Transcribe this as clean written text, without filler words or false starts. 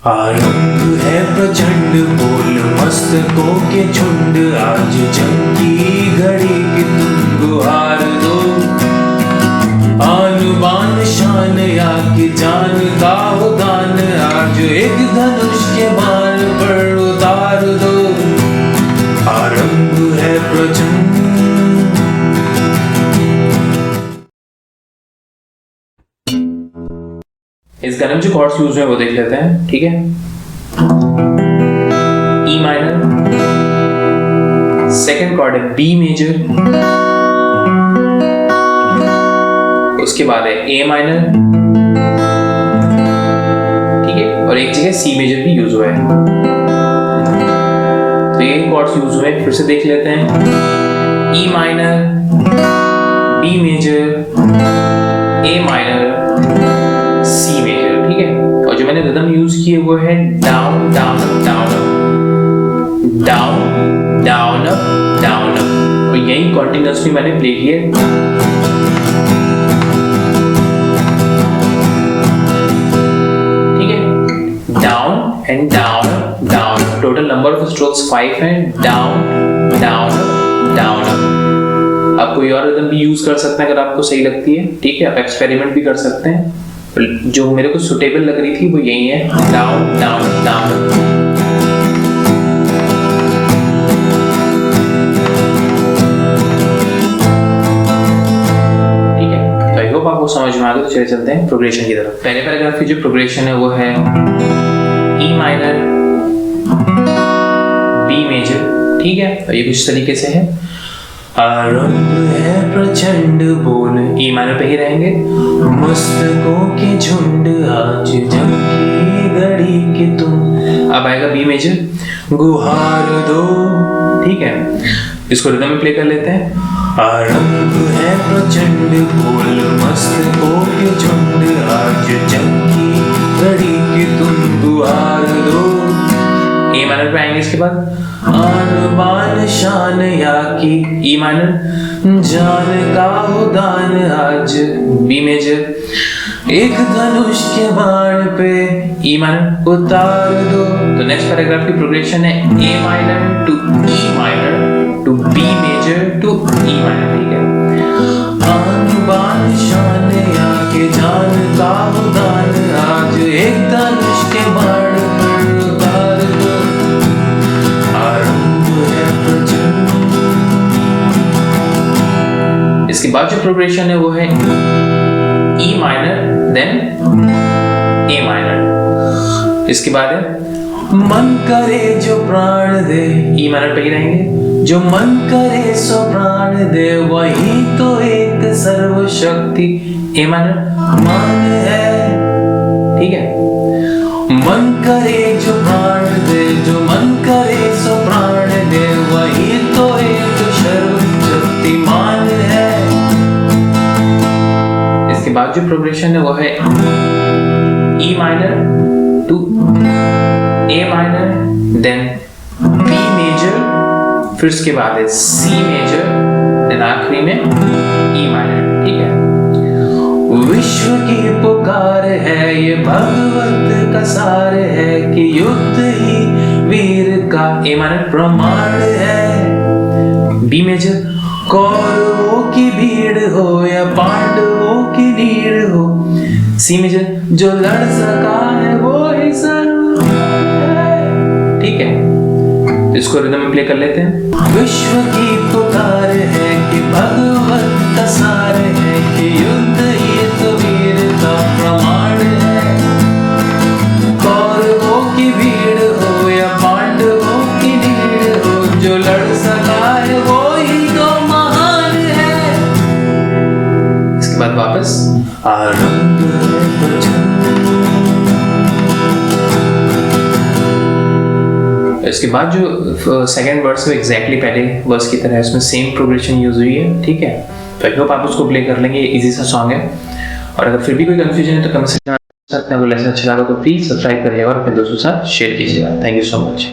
आरंभ है प्रचंड बोल मस्तकों के झुंड, आज जंग की घड़ी की तुम गुहार दो। आन बान शान या की जान का हो दान, आज एक धनुष के बाण पर उतार दो। आरंभ है प्रचंड। इस गाने में जो कॉर्ड्स यूज हुए वो देख लेते हैं, ठीक है। ई माइनर, सेकंड कॉर्ड है बी मेजर, उसके बाद है ए माइनर, ठीक है, और एक जगह सी मेजर भी यूज हुआ है। तो ये कॉर्ड्स यूज हुए फिर से देख लेते हैं। E minor, B major, A minor, C major, ठीक है। और जो मैंने रिदम यूज की है वो है down down up down up, down down up down up, और यही कॉन्टिन्यूअसली मैंने प्ले किया। ठीक है, down and down up down up, total number of strokes 5 हैं। Down down up down up. आप कोई और रिदम भी यूज कर सकते हैं अगर आपको सही लगती है, ठीक है। आप एक्सपेरिमेंट भी कर सकते हैं, जो मेरे को सुटेबल लग रही थी वो यही है, डाउन डाउन डाउन। ठीक है, तो आई होप आपको समझ में आ गया। तो चले चलते हैं प्रोग्रेशन की तरफ। पहले पैराग्राफ की जो प्रोग्रेशन है वो है ई माइनर, बी मेजर, ठीक है। तो ये कुछ तरीके से है। आरंभ है प्रचंड बोल, ई माइनर पे ही रहेंगे। मस्तकों के झुंड, आज जंग की घड़ी के तुम। अब आएगा बी मेजर, गुहार दो, ठीक है। इसको रिदम में प्ले कर लेते हैं। आरंभ है प्रचंड बोल मस्तकों के झुंड, आज जंग की घड़ी के तुम गुहार दो। ए माइनर पे आएंगे इसके बाद। आन बान शान या की, ई माइनर, जान का हो दान, आज बी मेजर, एक धनुष के बाण पे ई माइनर उतार दो। तो नेक्स्ट पैराग्राफ की प्रोग्रेशन है A minor to E minor to B major to E minor, ठीक है। आन बान शान या के जान का हो दान, आज एक धनुष के बाण पर उतार दो। आरंभ है प्रचंड। इसके बाद जो प्रोग्रेशन है वो है E minor then A minor. इसके बाद है मन करे जो प्राण दे, ई माइनर पे ही रहेंगे। जो मन करे सो प्राण दे, वही तो एक सर्वशक्ति ए माइनर मान है, ठीक है। मन करे जो प्राण दे, जो मन करे सो प्राण दे, वही तो एक सर्वशक्तिमान है। इसके बाद जो प्रोग्रेशन है वो है E minor to A minor then B major, फिर उसके बाद है सी मेजर, देन आखिरी में ई माइनर, ठीक है। विश्व की पुकार है, ये भगवत का सार है, कि युद्ध ही वीर का ए माइनर, प्रमाण है। बी मेजर, कौरवों की भीड़ हो या पांडवों की नीड़ हो, सी मेजर, जो लड़ सका है वो ही सर्व है, ठीक है। इसको रिदम में प्ले कर लेते हैं। विश्व की पुकार है कि भगवत का सार है, कि युद्ध ही तो वीर का प्रमाण है। कौरवों की भीड़ हो या पांडवों की नीड़ हो, जो लड़ सका है वो ही तो महान है। इसके बाद वापस आरंभ है प्रचंड। इसके बाद जो सेकंड वर्स है एग्जैक्टली पहले वर्स की तरह है, उसमें सेम प्रोग्रेशन यूज हुई है, ठीक है। तो आई होप आप उसको प्ले कर लेंगे, इजी सा सॉन्ग है। और अगर फिर भी कोई कंफ्यूजन है तो कमेंट सेक्शन में सकते हैं। अगर लेसन अच्छा लगा तो प्लीज सब्सक्राइब करिएगा और अपने दोस्तों के साथ शेयर कीजिएगा। Thank you so much.